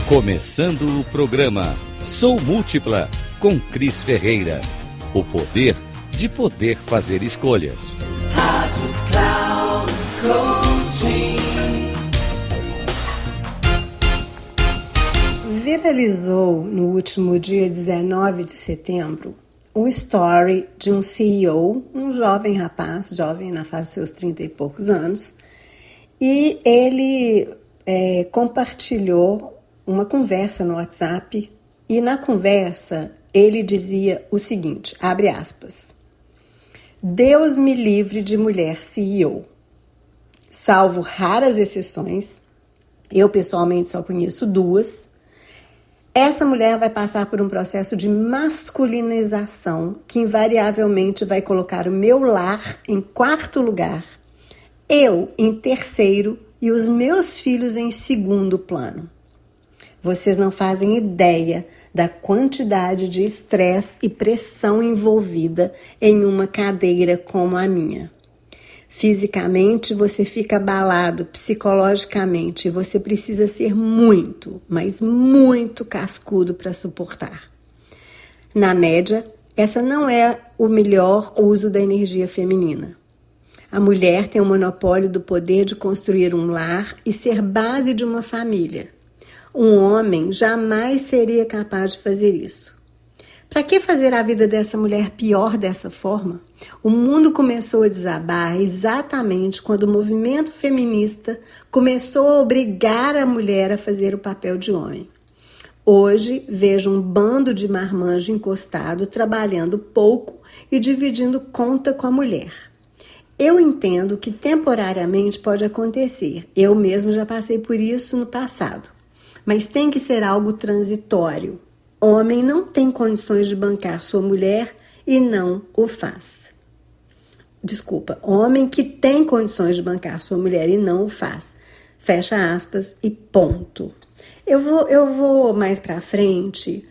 Começando o programa Sou Múltipla, com Cris Ferreira. O poder de poder fazer escolhas. Rádio Cloud Coaching. Viralizou no último dia 19 de setembro um story de um CEO, um jovem rapaz, jovem na faixa dos seus 30 e poucos anos, e ele compartilhou uma conversa no WhatsApp, e na conversa ele dizia o seguinte, abre aspas: Deus me livre de mulher CEO. Salvo raras exceções, eu pessoalmente só conheço duas, essa mulher vai passar por um processo de masculinização que invariavelmente vai colocar o meu lar em quarto lugar, eu em terceiro e os meus filhos em segundo plano. Vocês não fazem ideia da quantidade de estresse e pressão envolvida em uma cadeira como a minha. Fisicamente você fica abalado, psicologicamente você precisa ser muito, mas muito cascudo para suportar. Na média, essa não é o melhor uso da energia feminina. A mulher tem o monopólio do poder de construir um lar e ser base de uma família. Um homem jamais seria capaz de fazer isso. Para que fazer a vida dessa mulher pior dessa forma? O mundo começou a desabar exatamente quando o movimento feminista começou a obrigar a mulher a fazer o papel de homem. Hoje, vejo um bando de marmanjo encostado, trabalhando pouco e dividindo conta com a mulher. Eu entendo que temporariamente pode acontecer. Eu mesmo já passei por isso no passado. Mas tem que ser algo transitório. Homem não tem condições de bancar sua mulher e não o faz. Desculpa, homem que tem condições de bancar sua mulher e não o faz. Fecha aspas e ponto. Eu vou mais pra frente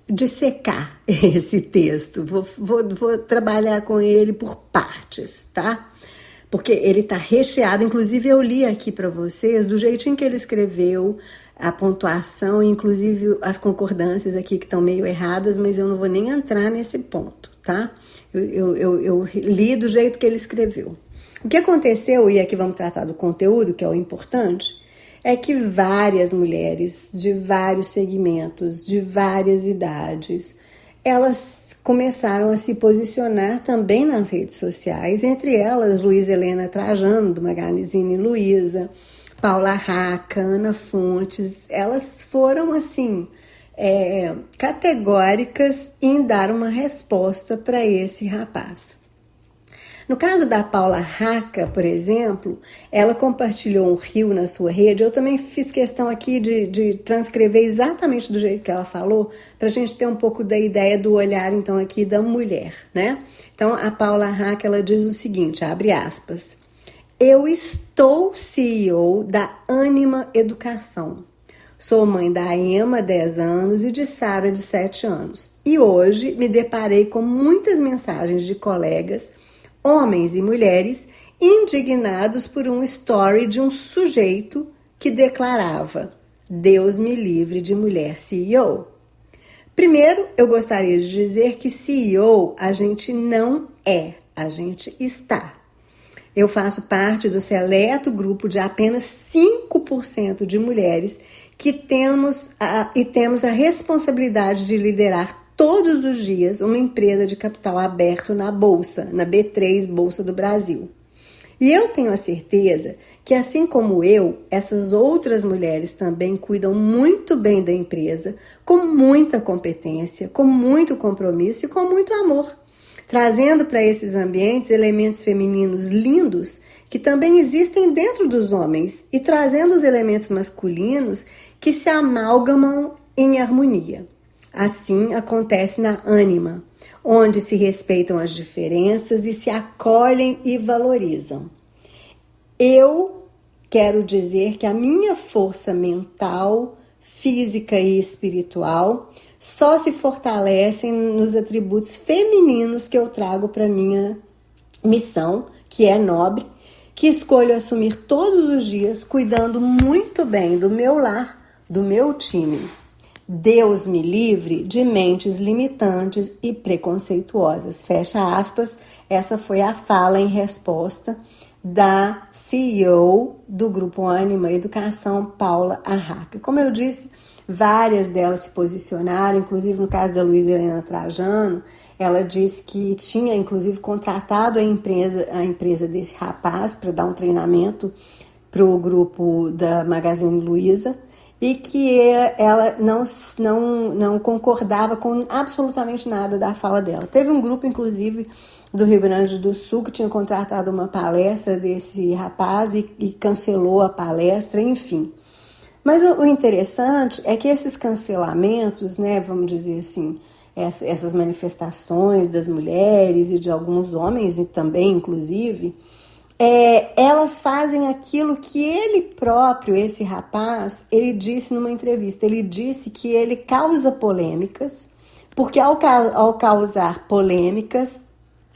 dissecar esse texto. Vou trabalhar com ele por partes, tá? Porque ele está recheado, inclusive eu li aqui para vocês, do jeitinho que ele escreveu, a pontuação, inclusive as concordâncias aqui que estão meio erradas, mas eu não vou nem entrar nesse ponto, tá? Eu li do jeito que ele escreveu. O que aconteceu, e aqui vamos tratar do conteúdo, que é o importante, é que várias mulheres de vários segmentos, de várias idades, elas começaram a se posicionar também nas redes sociais, entre elas Luísa Helena Trajano, do Magazine Luiza, Paula Raca, Ana Fontes. Elas foram, assim, categóricas em dar uma resposta para esse rapaz. No caso da Paula Raca, por exemplo, ela compartilhou um reel na sua rede. Eu também fiz questão aqui de transcrever exatamente do jeito que ela falou, para a gente ter um pouco da ideia do olhar, então, aqui da mulher, né? Então, a Paula Raca, ela diz o seguinte, abre aspas: Eu estou CEO da Ânima Educação. Sou mãe da Emma, 10 anos, e de Sara, de 7 anos. E hoje me deparei com muitas mensagens de colegas, homens e mulheres, indignados por um story de um sujeito que declarava: Deus me livre de mulher CEO. Primeiro, eu gostaria de dizer que CEO a gente não é, a gente está. Eu faço parte do seleto grupo de apenas 5% de mulheres que temos a responsabilidade de liderar todos os dias uma empresa de capital aberto na Bolsa, na B3 Bolsa do Brasil. E eu tenho a certeza que, assim como eu, essas outras mulheres também cuidam muito bem da empresa, com muita competência, com muito compromisso e com muito amor, trazendo para esses ambientes elementos femininos lindos que também existem dentro dos homens e trazendo os elementos masculinos que se amalgamam em harmonia. Assim acontece na Ânima, onde se respeitam as diferenças e se acolhem e valorizam. Eu quero dizer que a minha força mental, física e espiritual só se fortalecem nos atributos femininos que eu trago para minha missão, que é nobre, que escolho assumir todos os dias, cuidando muito bem do meu lar, do meu time. Deus me livre de mentes limitantes e preconceituosas. Fecha aspas. Essa foi a fala em resposta da CEO do Grupo Ânima Educação, Paula Arraca. Como eu disse, várias delas se posicionaram, inclusive no caso da Luísa Helena Trajano, ela disse que tinha inclusive contratado a empresa desse rapaz para dar um treinamento para o grupo da Magazine Luiza, e que ela não concordava com absolutamente nada da fala dela. Teve um grupo, inclusive, do Rio Grande do Sul, que tinha contratado uma palestra desse rapaz e cancelou a palestra, enfim. Mas o interessante é que esses cancelamentos, né, vamos dizer assim, essas manifestações das mulheres e de alguns homens, e também, inclusive, elas fazem aquilo que ele próprio, esse rapaz, ele disse numa entrevista. Ele disse que ele causa polêmicas, porque ao causar polêmicas,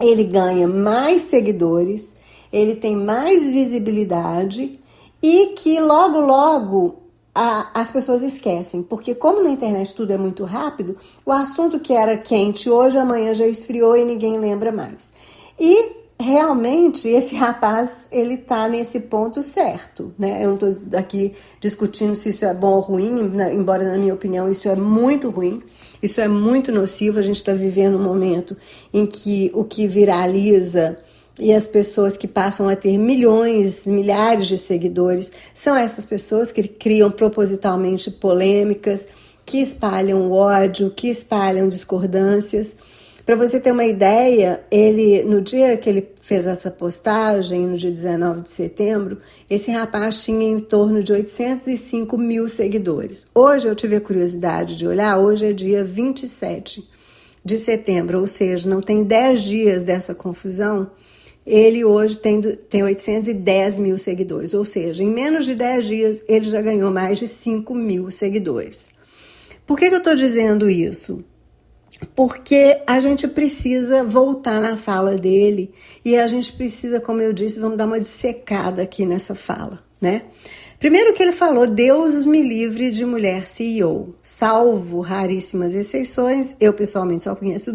ele ganha mais seguidores, ele tem mais visibilidade e que logo as pessoas esquecem. Porque como na internet tudo é muito rápido, o assunto que era quente hoje, amanhã já esfriou e ninguém lembra mais. E realmente, esse rapaz, ele tá nesse ponto certo, né? Eu não tô aqui discutindo se isso é bom ou ruim, embora, na minha opinião, isso é muito ruim, isso é muito nocivo. A gente está vivendo um momento em que o que viraliza e as pessoas que passam a ter milhões, milhares de seguidores, são essas pessoas que criam propositalmente polêmicas, que espalham ódio, que espalham discordâncias. Para você ter uma ideia, no dia que ele fez essa postagem, no dia 19 de setembro, esse rapaz tinha em torno de 805 mil seguidores. Hoje eu tive a curiosidade de olhar, hoje é dia 27 de setembro, ou seja, não tem 10 dias dessa confusão, ele hoje tem 810 mil seguidores, ou seja, em menos de 10 dias ele já ganhou mais de 5 mil seguidores. Por que eu estou dizendo isso? Porque a gente precisa voltar na fala dele e a gente precisa, como eu disse, vamos dar uma dissecada aqui nessa fala, né? Primeiro que ele falou, Deus me livre de mulher CEO, salvo raríssimas exceções, eu pessoalmente só conheço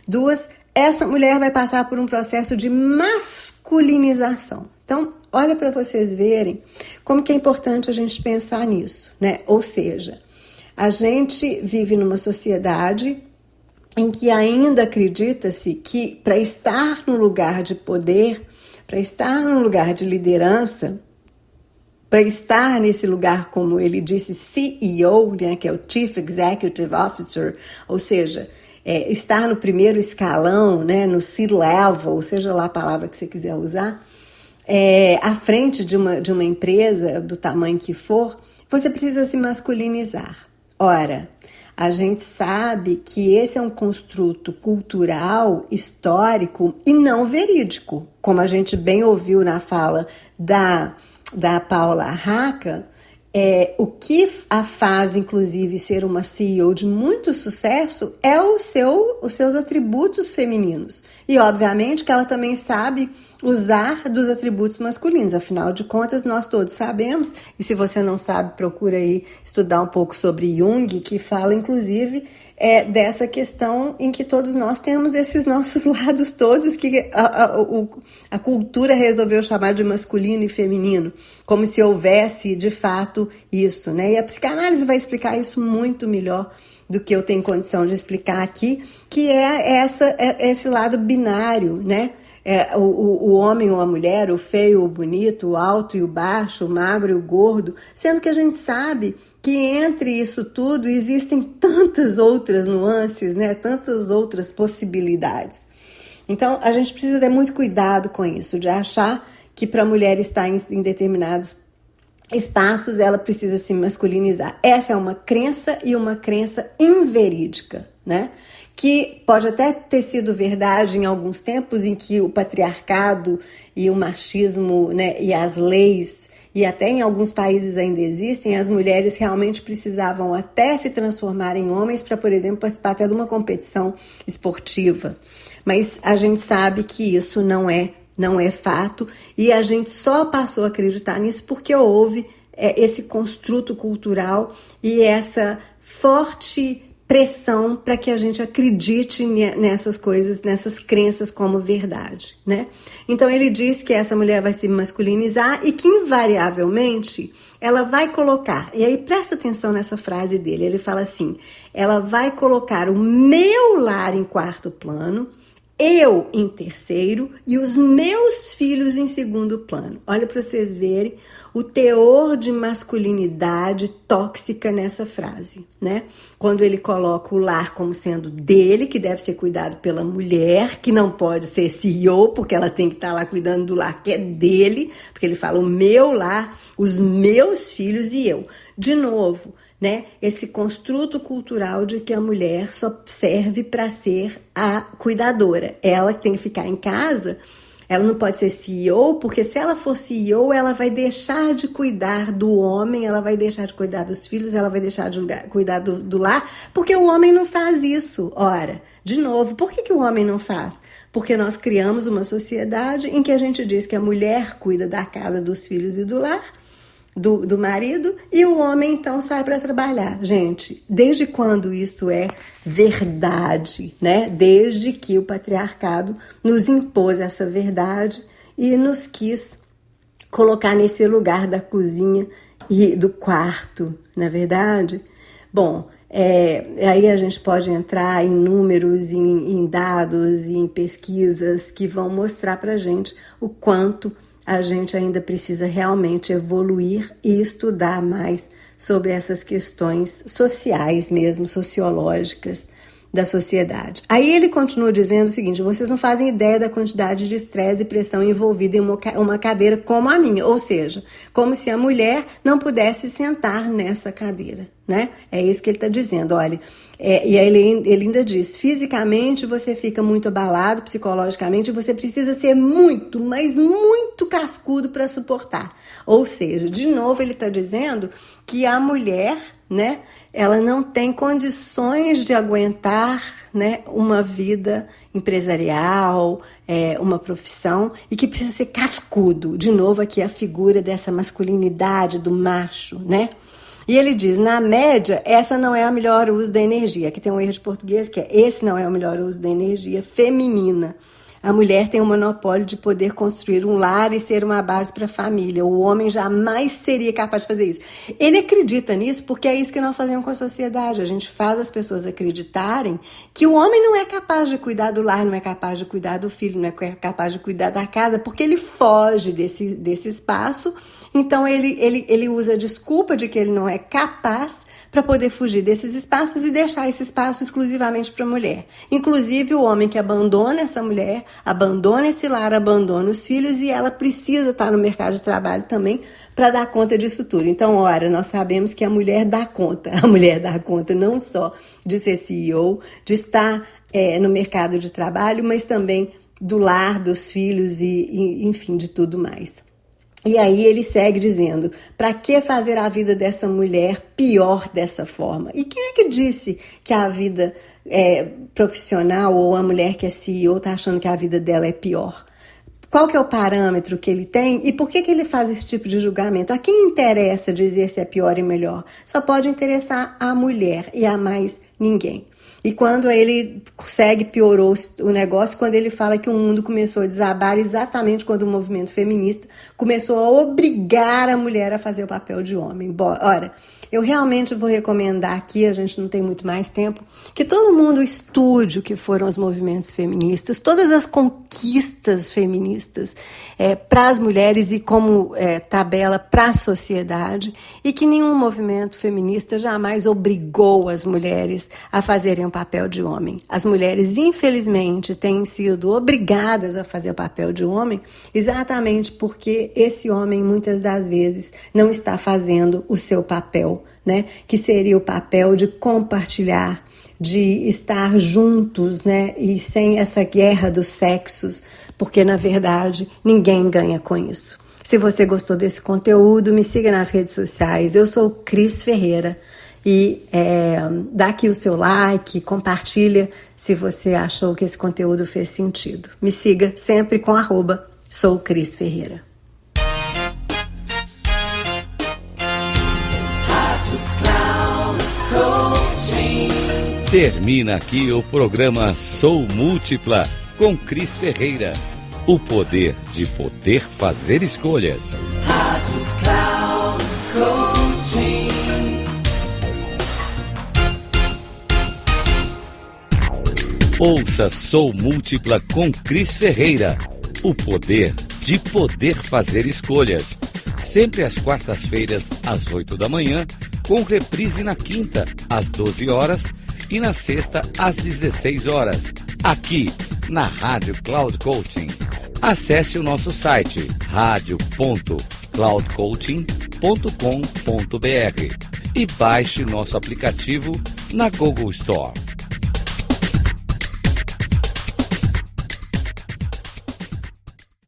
duas, essa mulher vai passar por um processo de masculinização. Então, olha para vocês verem como que é importante a gente pensar nisso, né? Ou seja, a gente vive numa sociedade em que ainda acredita-se que para estar no lugar de poder, para estar no lugar de liderança, para estar nesse lugar, como ele disse, CEO, né, que é o Chief Executive Officer, ou seja, estar no primeiro escalão, né, no C-level, seja lá a palavra que você quiser usar, à frente de uma empresa, do tamanho que for, você precisa se masculinizar. Ora, a gente sabe que esse é um construto cultural, histórico e não verídico. Como a gente bem ouviu na fala da Paula Arraca, o que a faz, inclusive, ser uma CEO de muito sucesso é os seus atributos femininos. E, obviamente, que ela também sabe usar dos atributos masculinos. Afinal de contas, nós todos sabemos, e se você não sabe, procura aí estudar um pouco sobre Jung, que fala, inclusive, dessa questão em que todos nós temos esses nossos lados todos que a cultura resolveu chamar de masculino e feminino, como se houvesse, de fato, isso, né? E a psicanálise vai explicar isso muito melhor do que eu tenho condição de explicar aqui, que é esse lado binário, né? O homem ou a mulher, o feio ou o bonito, o alto e o baixo, o magro e o gordo, sendo que a gente sabe que entre isso tudo existem tantas outras nuances, né? Tantas outras possibilidades. Então, a gente precisa ter muito cuidado com isso, de achar que para a mulher estar em determinados espaços, ela precisa se masculinizar. Essa é uma crença e uma crença inverídica, né? Que pode até ter sido verdade em alguns tempos em que o patriarcado e o machismo, né, e as leis, e até em alguns países ainda existem, as mulheres realmente precisavam até se transformar em homens para, por exemplo, participar até de uma competição esportiva. Mas a gente sabe que isso não é fato, e a gente só passou a acreditar nisso porque houve esse construto cultural e essa forte pressão para que a gente acredite nessas coisas, nessas crenças como verdade, né? Então ele diz que essa mulher vai se masculinizar e que invariavelmente ela vai colocar, e aí presta atenção nessa frase dele, ele fala assim, ela vai colocar o meu lar em quarto plano, eu em terceiro e os meus filhos em segundo plano. Olha para vocês verem o teor de masculinidade tóxica nessa frase, né? Quando ele coloca o lar como sendo dele, que deve ser cuidado pela mulher, que não pode ser CEO, porque ela tem que estar lá cuidando do lar que é dele, porque ele fala o meu lar, os meus filhos e eu. De novo, né? Esse construto cultural de que a mulher só serve para ser a cuidadora. Ela que tem que ficar em casa, ela não pode ser CEO, porque se ela for CEO, ela vai deixar de cuidar do homem, ela vai deixar de cuidar dos filhos, ela vai deixar de cuidar do lar, porque o homem não faz isso. Ora, de novo, por que o homem não faz? Porque nós criamos uma sociedade em que a gente diz que a mulher cuida da casa, dos filhos e do lar, do marido, e o homem então sai para trabalhar. Gente, desde quando isso é verdade, né? Desde que o patriarcado nos impôs essa verdade e nos quis colocar nesse lugar da cozinha e do quarto, na verdade? Bom, aí a gente pode entrar em números, em dados e em pesquisas que vão mostrar pra gente o quanto a gente ainda precisa realmente evoluir e estudar mais sobre essas questões sociais mesmo, sociológicas da sociedade. Aí ele continua dizendo o seguinte, vocês não fazem ideia da quantidade de estresse e pressão envolvida em uma cadeira como a minha, ou seja, como se a mulher não pudesse sentar nessa cadeira, né? É isso que ele está dizendo, olha, e aí ele ainda diz, fisicamente você fica muito abalado, psicologicamente você precisa ser muito, mas muito cascudo para suportar, ou seja, de novo ele está dizendo que a mulher, né, ela não tem condições de aguentar, né, uma vida empresarial, uma profissão, e que precisa ser cascudo. De novo aqui a figura dessa masculinidade do macho, né? E ele diz, na média, essa não é a melhor uso da energia. Aqui tem um erro de português que é, esse não é o melhor uso da energia feminina. A mulher tem o monopólio de poder construir um lar e ser uma base para a família. O homem jamais seria capaz de fazer isso. Ele acredita nisso porque é isso que nós fazemos com a sociedade. A gente faz as pessoas acreditarem que o homem não é capaz de cuidar do lar, não é capaz de cuidar do filho, não é capaz de cuidar da casa, porque ele foge desse espaço. Então ele usa a desculpa de que ele não é capaz para poder fugir desses espaços e deixar esse espaço exclusivamente para a mulher. Inclusive o homem que abandona essa mulher, abandona esse lar, abandona os filhos e ela precisa estar no mercado de trabalho também para dar conta disso tudo. Então, ora, nós sabemos que a mulher dá conta não só de ser CEO, de estar no mercado de trabalho, mas também do lar, dos filhos e enfim, de tudo mais. E aí ele segue dizendo, para que fazer a vida dessa mulher pior dessa forma? E quem é que disse que a vida profissional ou a mulher que é CEO está achando que a vida dela é pior? Qual que é o parâmetro que ele tem e por que ele faz esse tipo de julgamento? A quem interessa dizer se é pior e melhor? Só pode interessar a mulher e a mais ninguém. E quando ele piorou o negócio, quando ele fala que o mundo começou a desabar exatamente quando o movimento feminista começou a obrigar a mulher a fazer o papel de homem. Ora, eu realmente vou recomendar aqui, a gente não tem muito mais tempo, que todo mundo estude o que foram os movimentos feministas, todas as conquistas feministas para as mulheres e como tabela para a sociedade, e que nenhum movimento feminista jamais obrigou as mulheres a fazerem o papel de homem. As mulheres, infelizmente, têm sido obrigadas a fazer o papel de homem exatamente porque esse homem, muitas das vezes, não está fazendo o seu papel, né? Que seria o papel de compartilhar, de estar juntos, né? E sem essa guerra dos sexos, porque, na verdade, ninguém ganha com isso. Se você gostou desse conteúdo, me siga nas redes sociais. Eu sou Cris Ferreira. E dá aqui o seu like, compartilha se você achou que esse conteúdo fez sentido. Me siga sempre com @soukrisferreira. Termina aqui o programa Sou Múltipla com Cris Ferreira. O poder de poder fazer escolhas. Rádio Cloud Coaching. Ouça Sou Múltipla com Cris Ferreira. O poder de poder fazer escolhas. Sempre às quartas-feiras, às 8 da manhã, com reprise na quinta, às 12 horas e na sexta, às 16 horas, aqui na Rádio Cloud Coaching. Acesse o nosso site radio.cloudcoaching.com.br e baixe nosso aplicativo na Google Store.